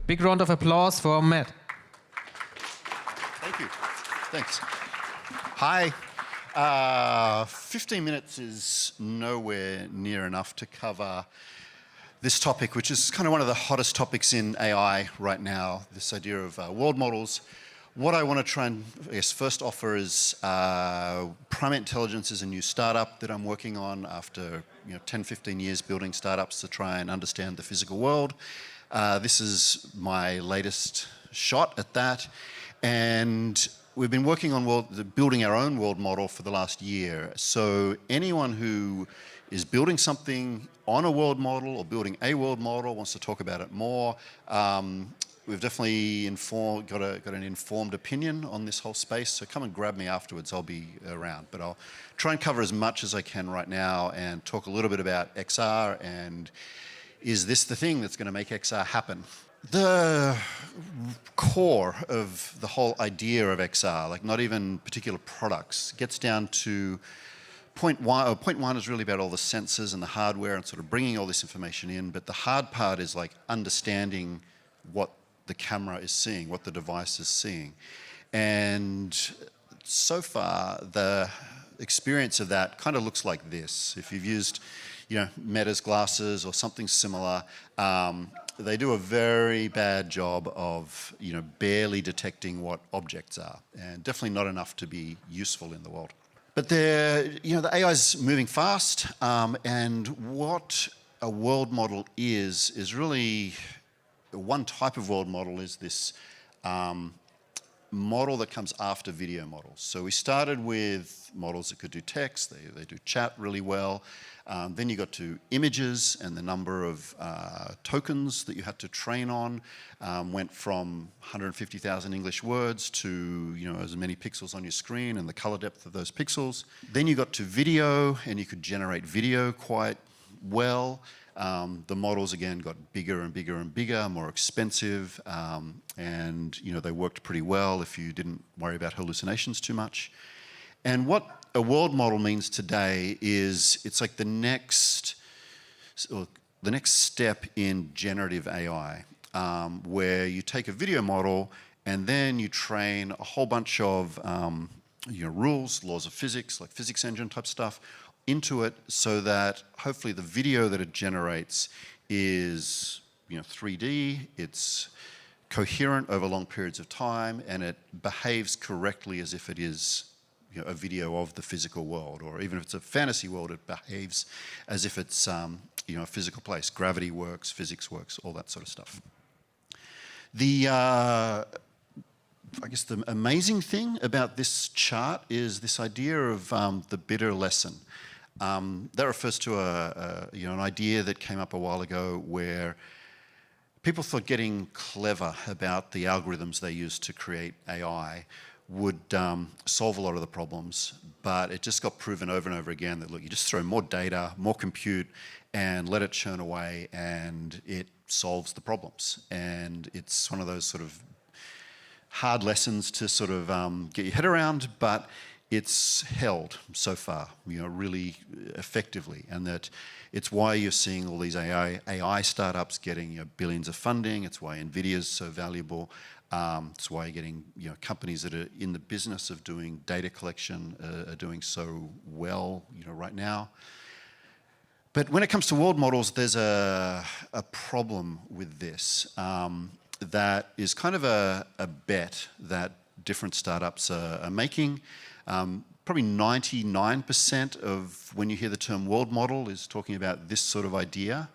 Big round of applause for Matt. Thank you. Thanks. Hi. 15 minutes is nowhere near enough to cover this topic, which is kind of one of the hottest topics in AI right now, this idea of world models. What I want to try and, I guess, first offer is Primate Intelligence is a new startup that I'm working on after 10, 15 years building startups to try and understand the physical world. This is my latest shot at that. And we've been working on building our own world model for the last year. So anyone who is building something on a world model or building a world model, wants to talk about it more, we've definitely got an informed opinion on this whole space. So come and grab me afterwards, I'll be around. But I'll try and cover as much as I can right now and talk a little bit about XR and is this the thing that's going to make XR happen? The core of the whole idea of XR, like not even particular products, gets down to point one is really about all the sensors and the hardware and sort of bringing all this information in, but the hard part is like understanding what the camera is seeing, what the device is seeing. And so far, the experience of that kind of looks like this. If you've used Meta's glasses or something similar, they do a very bad job of barely detecting what objects are, and definitely not enough to be useful in the world. But the AI is moving fast, and what a world model is really one type of world model is this model that comes after video models. So we started with models that could do text, they do chat really well. Then you got to images, and the number of tokens that you had to train on went from 150,000 English words to as many pixels on your screen and the color depth of those pixels. Then you got to video, and you could generate video quite well. The models again got bigger and bigger and bigger, more expensive, and they worked pretty well if you didn't worry about hallucinations too much. And what a world model means today is it's like the next step in generative AI, where you take a video model and then you train a whole bunch of rules, laws of physics, like physics engine type stuff, into it so that hopefully the video that it generates is 3D, it's coherent over long periods of time, and it behaves correctly as if it is a video of the physical world, or even if it's a fantasy world, it behaves as if it's a physical place. Gravity works, physics works, all that sort of stuff. I guess the amazing thing about this chart is this idea of the bitter lesson. That refers to an idea that came up a while ago where people thought getting clever about the algorithms they used to create AI would solve a lot of the problems, but it just got proven over and over again that, look, you just throw more data, more compute, and let it churn away, and it solves the problems. And it's one of those sort of hard lessons to sort of get your head around, but it's held so far, really effectively, and that it's why you're seeing all these AI startups getting billions of funding. It's why NVIDIA's so valuable. It's why you're getting companies that are in the business of doing data collection are doing so well right now. But when it comes to world models, there's a problem with this that is kind of a bet that different startups are making. Probably 99% of when you hear the term world model is talking about this sort of idea.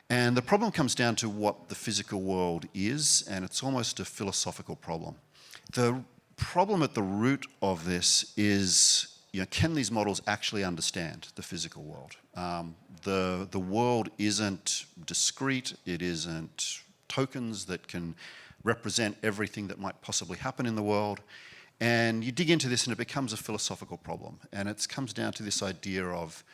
And the problem comes down to what the physical world is, and it's almost a philosophical problem. The problem at the root of this is, can these models actually understand the physical world? The world isn't discrete, it isn't tokens that can represent everything that might possibly happen in the world. And you dig into this and it becomes a philosophical problem. And it comes down to this idea of,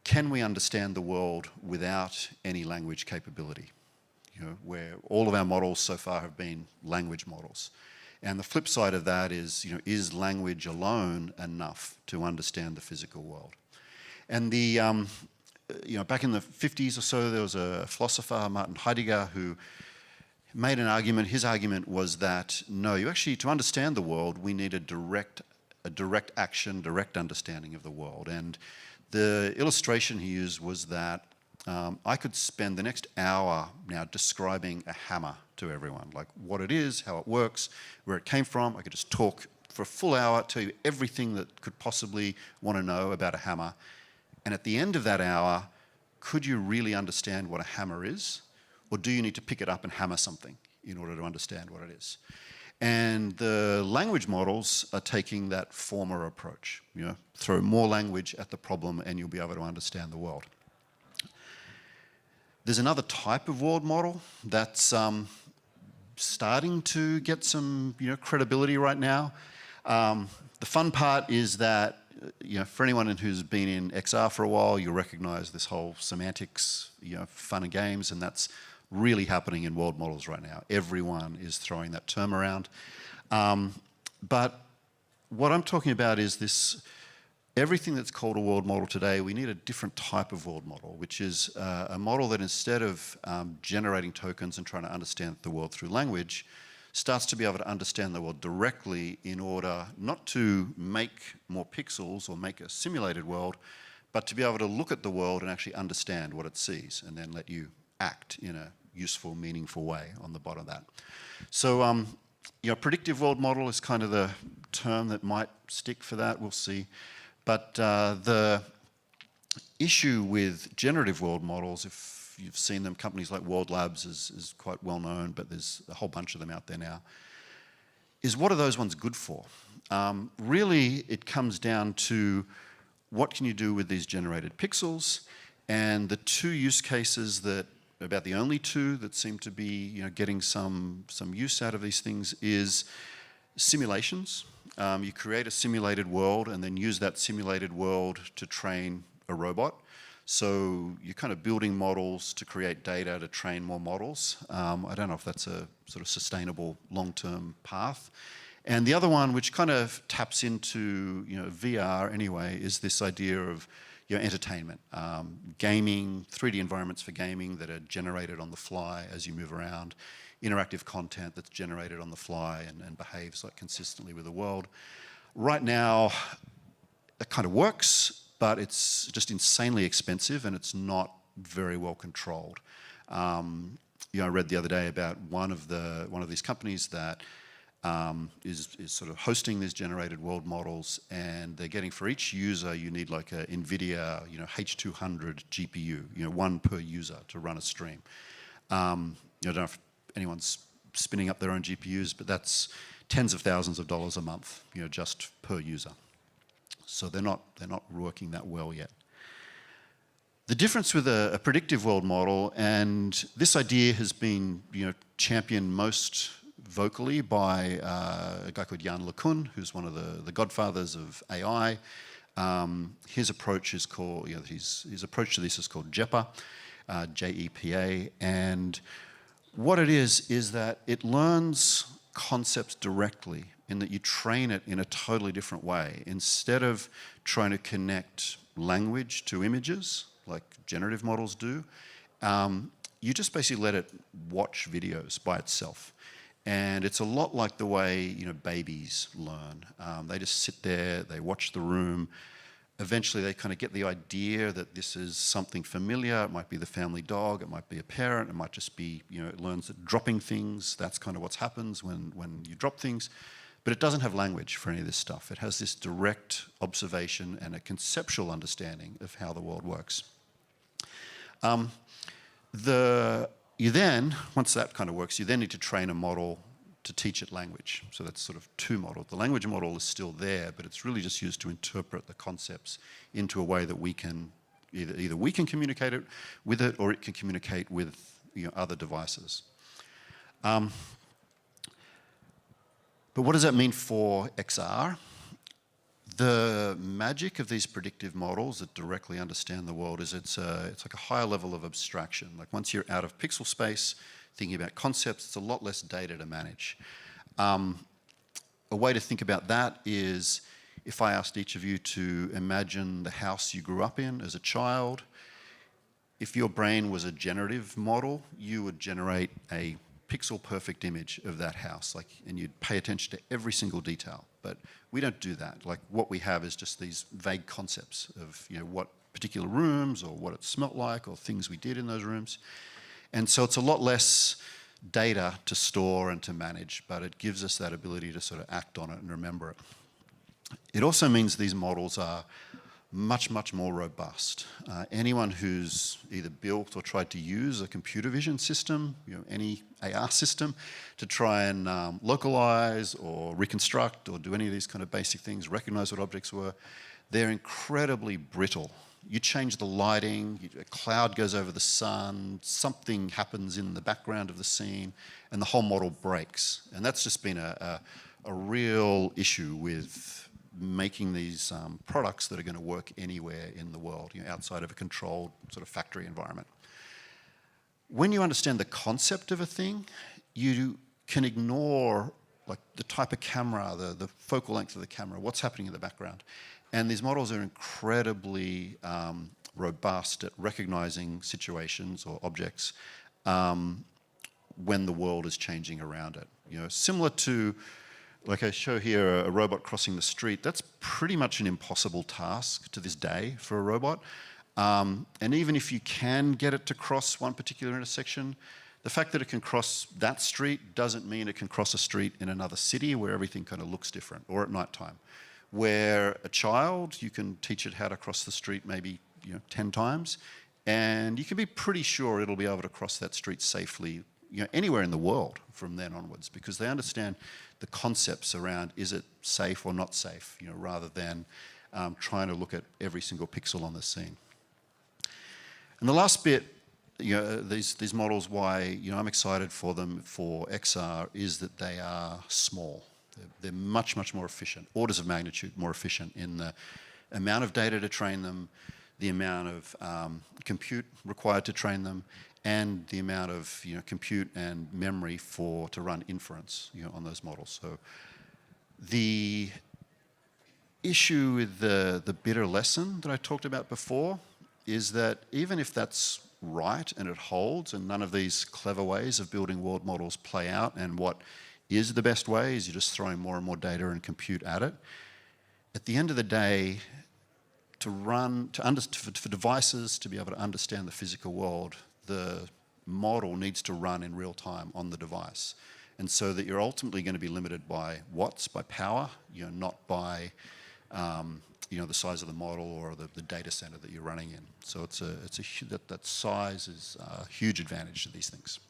can we understand the world without any language capability? Where all of our models so far have been language models. And the flip side of that is language alone enough to understand the physical world? And back in the 50s or so, there was a philosopher, Martin Heidegger, who made an argument. His argument was that, no, you actually, to understand the world, we need a direct action, direct understanding of the world. And the illustration he used was that I could spend the next hour now describing a hammer to everyone, like what it is, how it works, where it came from. I could just talk for a full hour, tell you everything that could possibly want to know about a hammer. And at the end of that hour, could you really understand what a hammer is? Or do you need to pick it up and hammer something in order to understand what it is? And the language models are taking that former approach. You know, throw more language at the problem and you'll be able to understand the world. There's another type of world model that's starting to get some credibility right now. The fun part is that for anyone who's been in XR for a while, you'll recognize this whole semantics, fun and games, and that's really happening in world models right now. Everyone is throwing that term around. But what I'm talking about is this, everything that's called a world model today, we need a different type of world model, which is a model that instead of generating tokens and trying to understand the world through language, starts to be able to understand the world directly in order not to make more pixels or make a simulated world, but to be able to look at the world and actually understand what it sees and then let you act in a useful, meaningful way on the bottom of that. So, predictive world model is kind of the term that might stick for that, we'll see. But the issue with generative world models, if you've seen them, companies like World Labs is quite well known, but there's a whole bunch of them out there now, is what are those ones good for? Really, it comes down to what can you do with these generated pixels, and the two use cases that, about the only two that seem to be getting some use out of these things is simulations. You create a simulated world and then use that simulated world to train a robot. So you're kind of building models to create data to train more models. I don't know if that's a sort of sustainable long-term path. And the other one, which kind of taps into VR anyway, is this idea of entertainment, gaming, 3D environments for gaming that are generated on the fly as you move around, interactive content that's generated on the fly and behaves like consistently with the world. Right now, it kind of works, but it's just insanely expensive and it's not very well controlled. I read the other day about one of these companies that is sort of hosting these generated world models, and they're getting, for each user, you need like a NVIDIA H200 GPU, one per user to run a stream. I don't know if anyone's spinning up their own GPUs, but that's tens of thousands of dollars a month, just per user. So they're not working that well yet. The difference with a predictive world model, and this idea has been championed most vocally by a guy called Yann LeCun, who's one of the godfathers of AI. His approach is called, his approach to this is called JEPA, J-E-P-A, and what it is that it learns concepts directly in that you train it in a totally different way. Instead of trying to connect language to images, like generative models do, you just basically let it watch videos by itself. And it's a lot like the way babies learn. They just sit there, they watch the room. Eventually they kind of get the idea that this is something familiar. It might be the family dog, it might be a parent, it might just be, it learns that dropping things, that's kind of what happens when you drop things. But it doesn't have language for any of this stuff. It has this direct observation and a conceptual understanding of how the world works. You then, once that kind of works, you then need to train a model to teach it language. So that's sort of two models. The language model is still there, but it's really just used to interpret the concepts into a way that we can, either we can communicate it with it, or it can communicate with other devices. But what does that mean for XR? The magic of these predictive models that directly understand the world is it's like a higher level of abstraction. Like once you're out of pixel space, thinking about concepts, it's a lot less data to manage. A way to think about that is if I asked each of you to imagine the house you grew up in as a child, if your brain was a generative model, you would generate a pixel perfect image of that house, like, and you'd pay attention to every single detail. But we don't do that. Like, what we have is just these vague concepts of, you know, what particular rooms or what it smelt like or things we did in those rooms. And so it's a lot less data to store and to manage, but it gives us that ability to sort of act on it and remember it. It also means these models are much, much more robust. Anyone who's either built or tried to use a computer vision system, you know, any AR system, to try and localize or reconstruct or do any of these kind of basic things, recognize what objects were, they're incredibly brittle. You change the lighting, a cloud goes over the sun, something happens in the background of the scene, and the whole model breaks. And that's just been a real issue with making these products that are going to work anywhere in the world, you know, outside of a controlled sort of factory environment. When you understand the concept of a thing, you can ignore like the type of camera, the focal length of the camera, what's happening in the background. And these models are incredibly robust at recognizing situations or objects when the world is changing around it. You know, similar to, like I show here, a robot crossing the street. That's pretty much an impossible task to this day for a robot. And even if you can get it to cross one particular intersection, the fact that it can cross that street doesn't mean it can cross a street in another city where everything kind of looks different, or at night time. Where a child, you can teach it how to cross the street maybe, you know, 10 times, and you can be pretty sure it'll be able to cross that street safely, you know, anywhere in the world from then onwards, because they understand the concepts around is it safe or not safe, you know, rather than trying to look at every single pixel on the scene. And the last bit, you know, these models, why, you know, I'm excited for them for XR is that they are small. They're much, much more efficient, orders of magnitude more efficient in the amount of data to train them, the amount of compute required to train them, and the amount of, you know, compute and memory to run inference, you know, on those models. So the issue with the bitter lesson that I talked about before is that even if that's right and it holds and none of these clever ways of building world models play out, and what is the best way is you're just throwing more and more data and compute at it, at the end of the day, for devices to be able to understand the physical world, the model needs to run in real time on the device. And so that you're ultimately going to be limited by watts, by power, you know, not by you know, the size of the model or the data center that you're running in. So that size is a huge advantage to these things.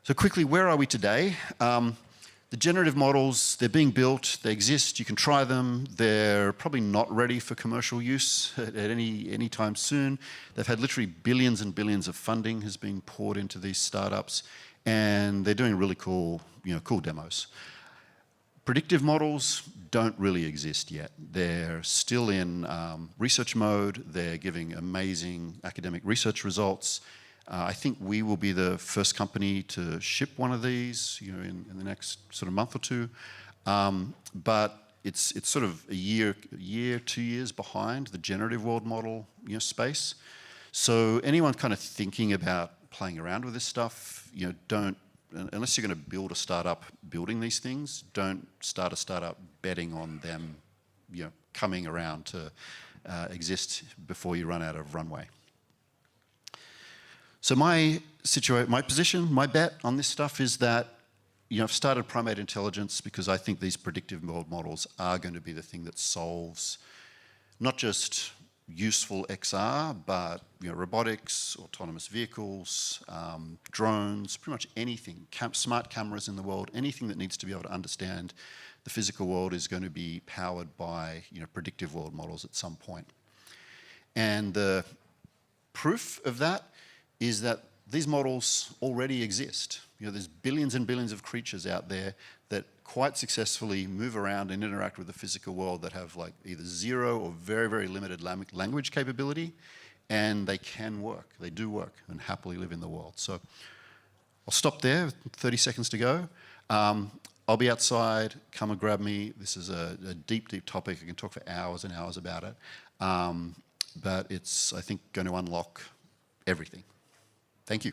So quickly, where are we today? The generative models, they're being built, they exist, you can try them. They're probably not ready for commercial use at any time soon. They've had literally billions and billions of funding has been poured into these startups, and they're doing really cool, you know, cool demos. Predictive models don't really exist yet. They're still in research mode. They're giving amazing academic research results. I think we will be the first company to ship one of these, you know, in the next sort of month or two. But it's sort of a year, 2 years behind the generative world model, you know, space. So anyone kind of thinking about playing around with this stuff, you know, don't, unless you're going to build a startup building these things, don't start a startup betting on them, you know, coming around to exist before you run out of runway. So my position, my bet on this stuff is that, you know, I've started Primate Intelligence because I think these predictive world models are going to be the thing that solves not just useful XR, but, you know, robotics, autonomous vehicles, drones, pretty much anything, smart cameras in the world, anything that needs to be able to understand the physical world is going to be powered by, you know, predictive world models at some point. And the proof of that is that these models already exist. You know, there's billions and billions of creatures out there that quite successfully move around and interact with the physical world that have like either zero or very, very limited language capability, and they can work. They do work and happily live in the world. So I'll stop there, 30 seconds to go. I'll be outside, come and grab me. This is a deep, deep topic. I can talk for hours and hours about it. But it's, I think, going to unlock everything. Thank you.